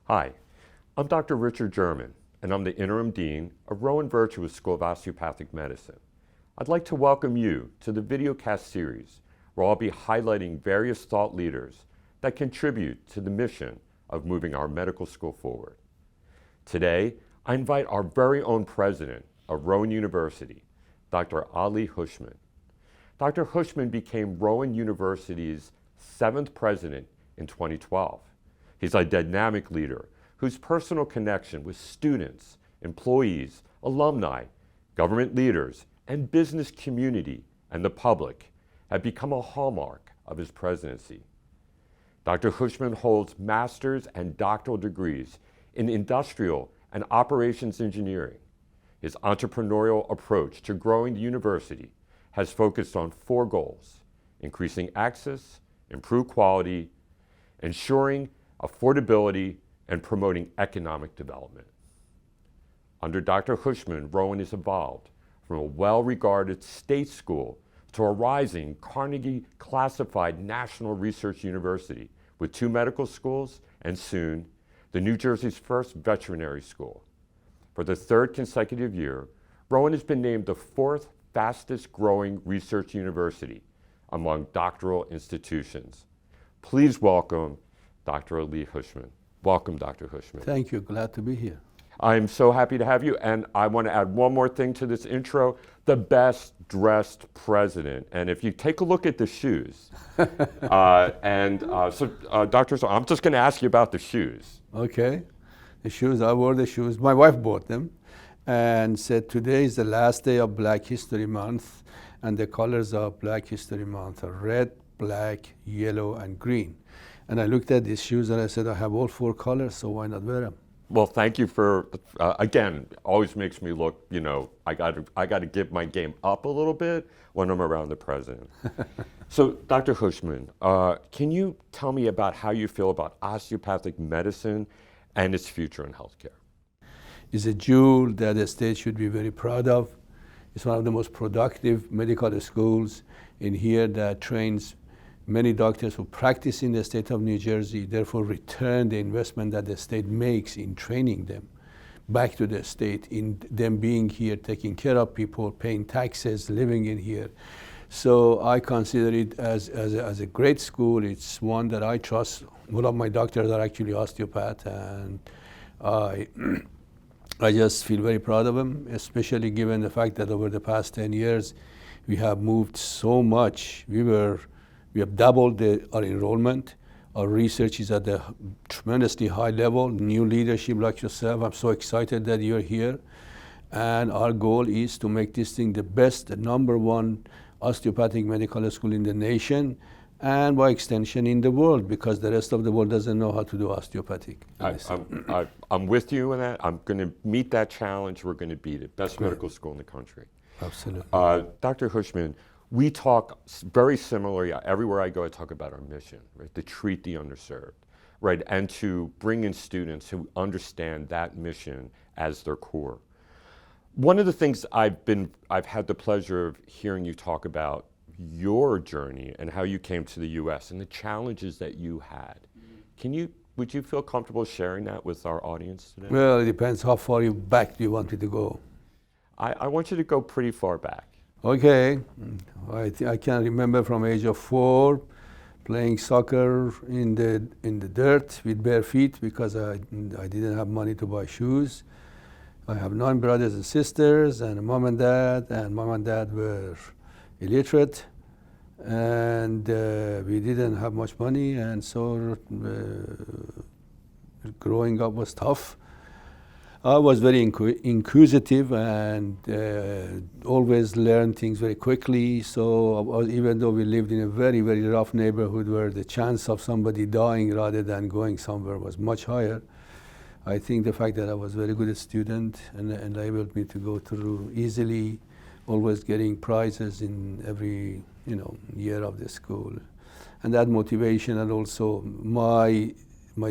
Hi, I'm Dr. Richard Jermyn, and I'm the Interim Dean of Rowan-Virtua School of Osteopathic Medicine. I'd like to welcome you to the videocast series where I'll be highlighting various thought leaders that contribute to the mission of moving our medical school forward. Today, I invite our very own president of Rowan University, Dr. Ali Houshmand. Dr. Houshmand became Rowan University's 7th president in 2012. He's a dynamic leader whose personal connection with students, employees, alumni, government leaders, and business community and the public have become a hallmark of his presidency. Dr. Houshmand holds master's and doctoral degrees in industrial and operations engineering. His entrepreneurial approach to growing the university has focused on 4 goals: increasing access, improve quality, ensuring affordability, and promoting economic development. Under Dr. Houshmand, Rowan has evolved from a well-regarded state school to a rising Carnegie classified national research university with 2 medical schools and soon the New Jersey's first veterinary school. For the 3rd consecutive year, Rowan has been named the 4th fastest growing research university among doctoral institutions. Please welcome Dr. Ali Houshmand. Welcome, Dr. Houshmand. Thank you. Glad to be here. I'm so happy to have you, and I want to add one more thing to this intro: the best dressed president. And if you take a look at the shoes, Dr. So I'm just going to ask you about the shoes. Okay. The shoes, I wore the shoes. My wife bought them and said today is the last day of Black History Month, and the colors of Black History Month are red, black, yellow, and green. And I looked at these shoes and I said, I have all 4 colors, so why not wear them? Well, thank you for, again, always makes me look, I got to give my game up a little bit when I'm around the president. So, Dr. Houshmand, can you tell me about how you feel about osteopathic medicine and its future in healthcare? It's a jewel that the state should be very proud of. It's one of the most productive medical schools in here that trains many doctors who practice in the state of New Jersey, therefore return the investment that the state makes in training them back to the state, in them being here, taking care of people, paying taxes, living in here. So I consider it as a great school. It's one that I trust. All of my doctors are actually osteopaths, and I just feel very proud of them, especially given the fact that over the past 10 years, we have moved so much. We have doubled our enrollment. Our research is at a tremendously high level. New leadership like yourself. I'm so excited that you're here. And our goal is to make this thing the best, the #1 osteopathic medical school in the nation, and by extension in the world, because the rest of the world doesn't know how to do osteopathic. I'm with you in that. I'm going to meet that challenge. We're going to beat it. Best Great. Medical school in the country. Absolutely. Dr. Houshmand, we talk very similarly. Everywhere I go, I talk about our mission, right? To treat the underserved, right? And to bring in students who understand that mission as their core. One of the things I've had the pleasure of hearing you talk about your journey and how you came to the U.S. and the challenges that you had. Would you feel comfortable sharing that with our audience today? Well, it depends how far back do you want me to go. I want you to go pretty far back. Okay, I can remember from age of 4 playing soccer in the dirt with bare feet because I didn't have money to buy shoes. I have 9 brothers and sisters and a mom and dad were illiterate, and we didn't have much money, and so growing up was tough. I was very inquisitive and always learned things very quickly. So even though we lived in a very, very rough neighborhood where the chance of somebody dying rather than going somewhere was much higher, I think the fact that I was a very good student and enabled me to go through easily, always getting prizes in every year of the school. And that motivation and also my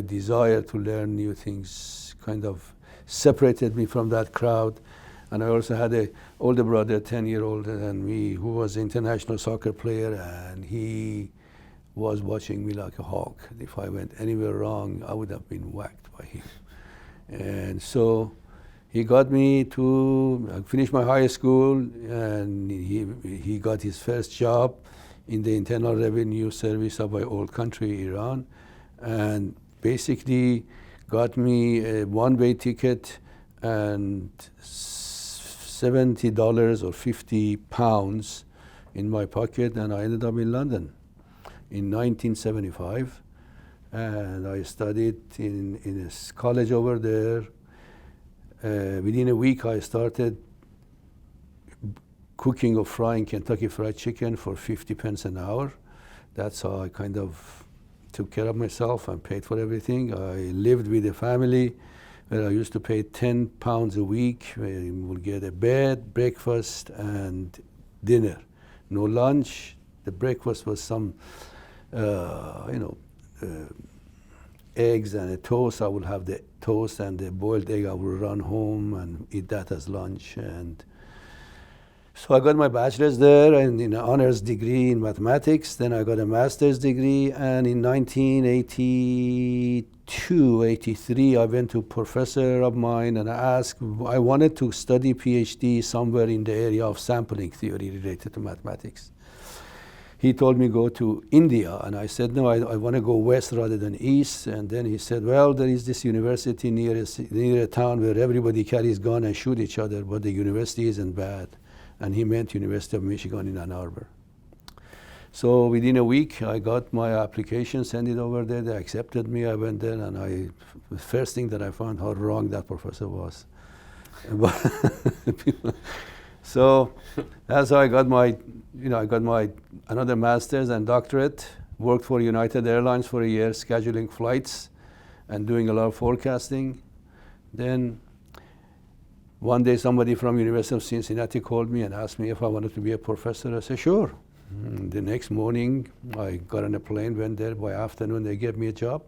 desire to learn new things kind of separated me from that crowd. And I also had an older brother, 10 years older than me, who was an international soccer player, and he was watching me like a hawk. If I went anywhere wrong, I would have been whacked by him. And so he got me to finish my high school, and he got his first job in the Internal Revenue Service of my old country, Iran, and basically got me a one-way ticket and $70 or 50 pounds in my pocket, and I ended up in London in 1975. And I studied in a college over there. Within a week, I started cooking or frying Kentucky Fried Chicken for 50 pence an hour. That's how I kind of took care of myself and paid for everything. I lived with a family where I used to pay 10 pounds a week, where you would get a bed, breakfast, and dinner. No lunch. The breakfast was some, eggs and a toast. I would have the toast and the boiled egg. I would run home and eat that as lunch. And so I got my bachelor's there and in an honors degree in mathematics. Then I got a master's degree, and in 1982, 83, I went to a professor of mine and I wanted to study PhD somewhere in the area of sampling theory related to mathematics. He told me go to India, and I said, no, I want to go west rather than east. And then he said, well, there is this university near a town where everybody carries gun and shoot each other, but the university isn't bad. And he meant University of Michigan in Ann Arbor. So within a week, I got my application, sent it over there. They accepted me. I went there, and the first thing that I found how wrong that professor was. So that's how I got my another master's and doctorate. Worked for United Airlines for a year, scheduling flights and doing a lot of forecasting. Then one day somebody from University of Cincinnati called me and asked me if I wanted to be a professor. I said, sure. The next morning, I got on a plane, went there. By afternoon, they gave me a job.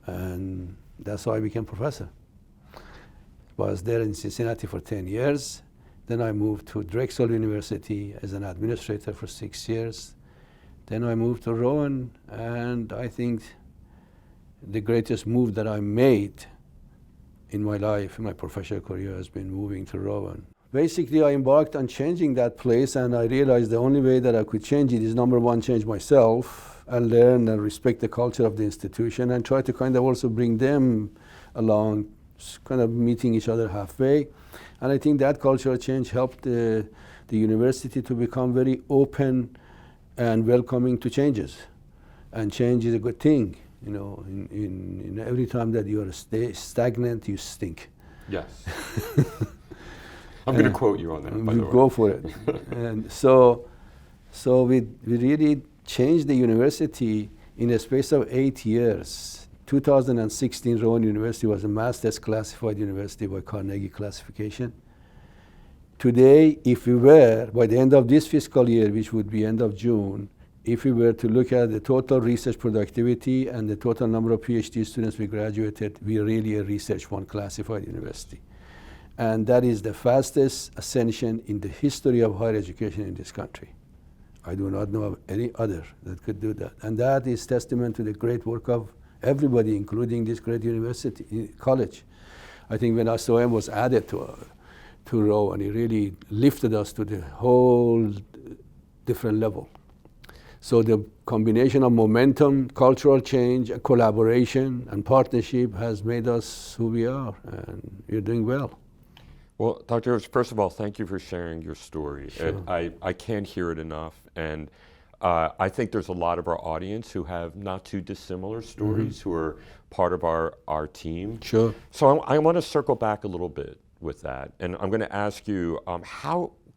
And that's how I became professor. Was there in Cincinnati for 10 years. Then I moved to Drexel University as an administrator for 6 years. Then I moved to Rowan, and I think the greatest move that I made in my life, in my professional career, has been moving to Rowan. Basically, I embarked on changing that place, and I realized the only way that I could change it is, number one, change myself and learn and respect the culture of the institution, and try to kind of also bring them along, kind of meeting each other halfway. And I think that cultural change helped the university to become very open and welcoming to changes. And change is a good thing. In every time that you are stagnant, you stink. Yes. I'm going to quote you on that, by the way. Go for it. And so we really changed the university in a space of 8 years. 2016, Rowan University was a master's classified university by Carnegie classification. Today, if we were, by the end of this fiscal year, which would be end of June, if we were to look at the total research productivity and the total number of PhD students we graduated, we are really a research one classified university. And that is the fastest ascension in the history of higher education in this country. I do not know of any other that could do that. And that is testament to the great work of everybody, including this great university, college. I think when SOM was added to Rowan, it really lifted us to the whole different level. So the combination of momentum, cultural change, collaboration, and partnership has made us who we are, and we're doing well. Well, Dr. Hirsch, first of all, thank you for sharing your story. Sure. I can't hear it enough, and I think there's a lot of our audience who have not too dissimilar stories, who are part of our team. Sure. So I want to circle back a little bit with that, and I'm going to ask you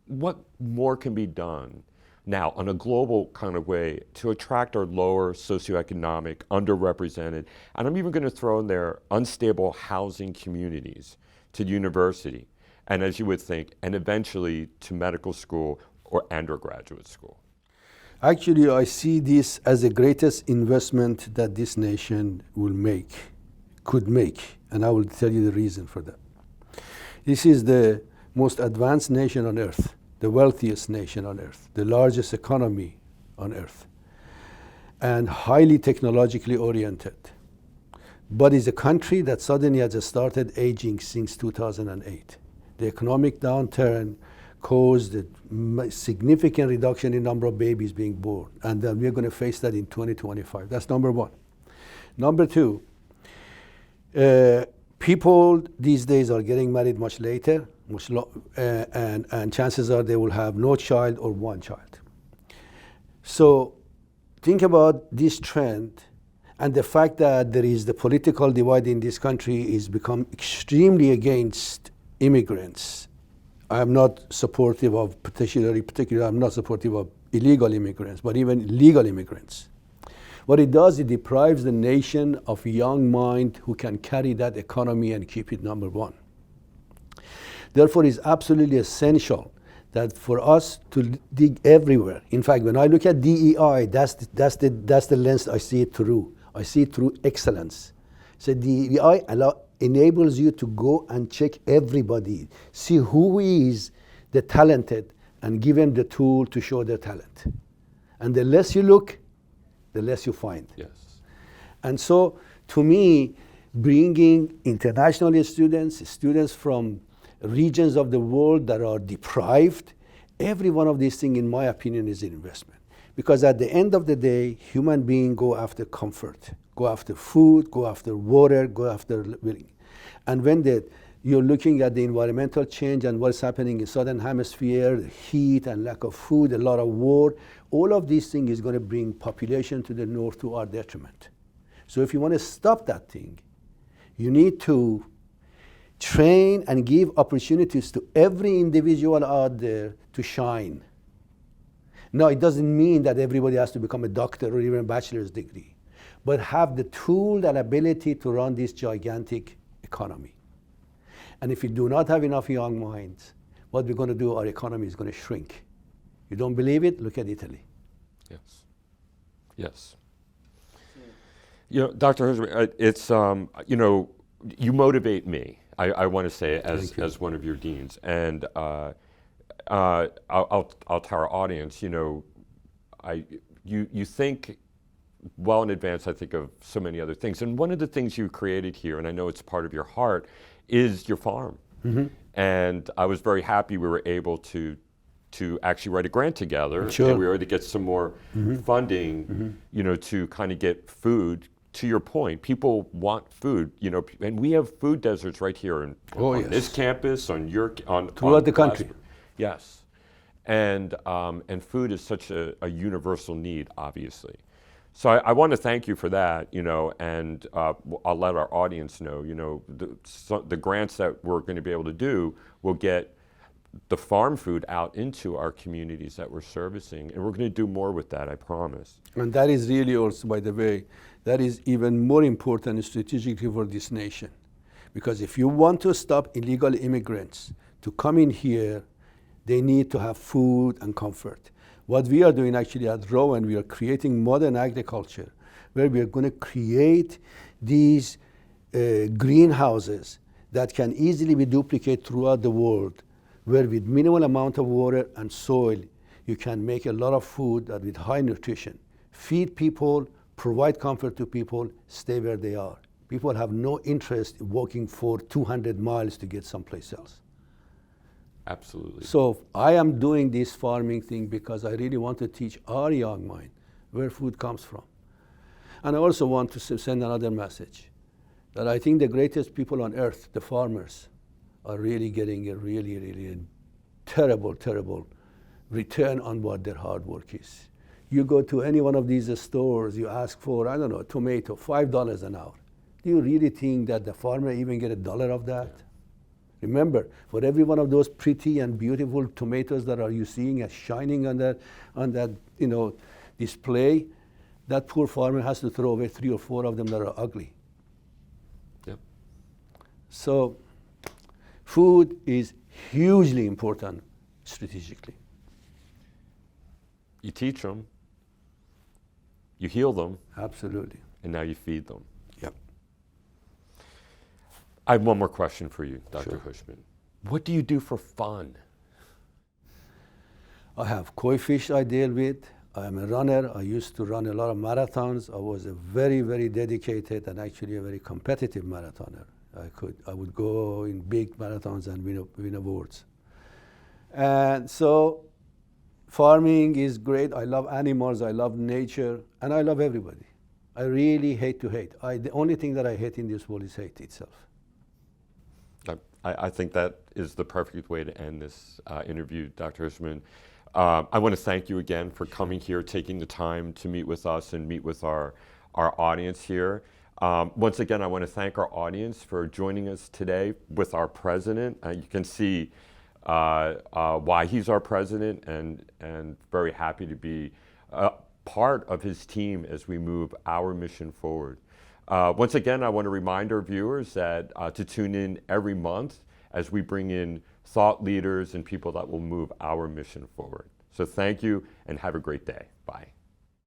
what more can be done now on a global kind of way to attract our lower socioeconomic, underrepresented, and I'm even going to throw in there unstable housing communities to university, and as you would think, and eventually to medical school or undergraduate school. Actually, I see this as the greatest investment that this nation could make, and I will tell you the reason for that. This is the most advanced nation on earth, the wealthiest nation on earth, the largest economy on earth. and highly technologically oriented. But it's a country that suddenly has started aging since 2008. The economic downturn caused a significant reduction in number of babies being born, and then we're going to face that in 2025. That's number one. Number two, people these days are getting married much later, and chances are they will have no child or one child. So think about this trend and the fact that there is the political divide in this country is become extremely against immigrants. I am not supportive of particularly I'm not supportive of illegal immigrants, but even legal immigrants. What it does, it deprives the nation of a young mind who can carry that economy and keep it number one. Therefore, it's absolutely essential that for us to dig everywhere. In fact, when I look at DEI, that's the lens I see it through. I see it through excellence. So DEI enables you to go and check everybody, see who is the talented, and give them the tool to show their talent. And the less you look, the less you find. Yes. And so, to me, bringing international students from regions of the world that are deprived, every one of these things, in my opinion, is an investment. Because at the end of the day, human beings go after comfort, go after food, go after water, go after living. And when you're looking at the environmental change and what's happening in Southern Hemisphere, the heat and lack of food, a lot of war, all of these things is going to bring population to the north to our detriment. So if you want to stop that thing, you need to train and give opportunities to every individual out there to shine. Now, it doesn't mean that everybody has to become a doctor or even a bachelor's degree, but have the tool and ability to run this gigantic economy. And if we do not have enough young minds, what we're going to do, our economy is going to shrink. You don't believe it? Look at Italy. Yes. Yes. You know, Dr. Houshmand, it's, you know, you motivate me, I want to say, as one of your deans. And I'll tell our audience, you know, you think well in advance, I think, of so many other things. And one of the things you created here, and I know it's part of your heart, is your farm. Mm-hmm. And I was very happy we were able to actually write a grant together. Sure. And we were able to get some more funding, you know, to kind of get food. To your point, people want food, you know, and we have food deserts right here on this campus, throughout the country. Yes, and food is such a universal need, obviously. So I want to thank you for that, you know, and I'll let our audience know, you know, the grants that we're going to be able to do will get the farm food out into our communities that we're servicing, and we're going to do more with that, I promise. And that is really also, by the way, that is even more important strategically for this nation. Because if you want to stop illegal immigrants to come in here, they need to have food and comfort. What we are doing actually at Rowan, we are creating modern agriculture, where we are going to create these greenhouses that can easily be duplicated throughout the world, where with minimal amount of water and soil, you can make a lot of food that with high nutrition, feed people, provide comfort to people, stay where they are. People have no interest in walking for 200 miles to get someplace else. Absolutely. So I am doing this farming thing because I really want to teach our young mind where food comes from. And I also want to send another message, that I think the greatest people on earth, the farmers, are really getting a really terrible return on what their hard work is. You go to any one of these stores, you ask for, I don't know, tomato, $5 an hour. Do you really think that the farmer even get $1 of that? Yeah. Remember, for every one of those pretty and beautiful tomatoes that are you seeing as shining on that you know, display, that poor farmer has to throw away 3 or 4 of them that are ugly. Yep. So food is hugely important strategically. You teach them, you heal them. Absolutely. And now you feed them. Yep. I have one more question for you, Dr. Sure. Houshmand. What do you do for fun? I have koi fish I deal with. I'm a runner. I used to run a lot of marathons. I was a very, very dedicated and actually a very competitive marathoner. I would go in big marathons and win awards. And so farming is great. I love animals, I love nature, and I love everybody. I really hate to hate. The only thing that I hate in this world is hate itself. I think that is the perfect way to end this interview, Dr. Houshmand. I want to thank you again for coming here, taking the time to meet with us and meet with our audience here. Once again, I want to thank our audience for joining us today with our president. You can see why he's our president, and very happy to be part of his team as we move our mission forward. Once again, I want to remind our viewers that to tune in every month as we bring in thought leaders and people that will move our mission forward. So thank you and have a great day. Bye.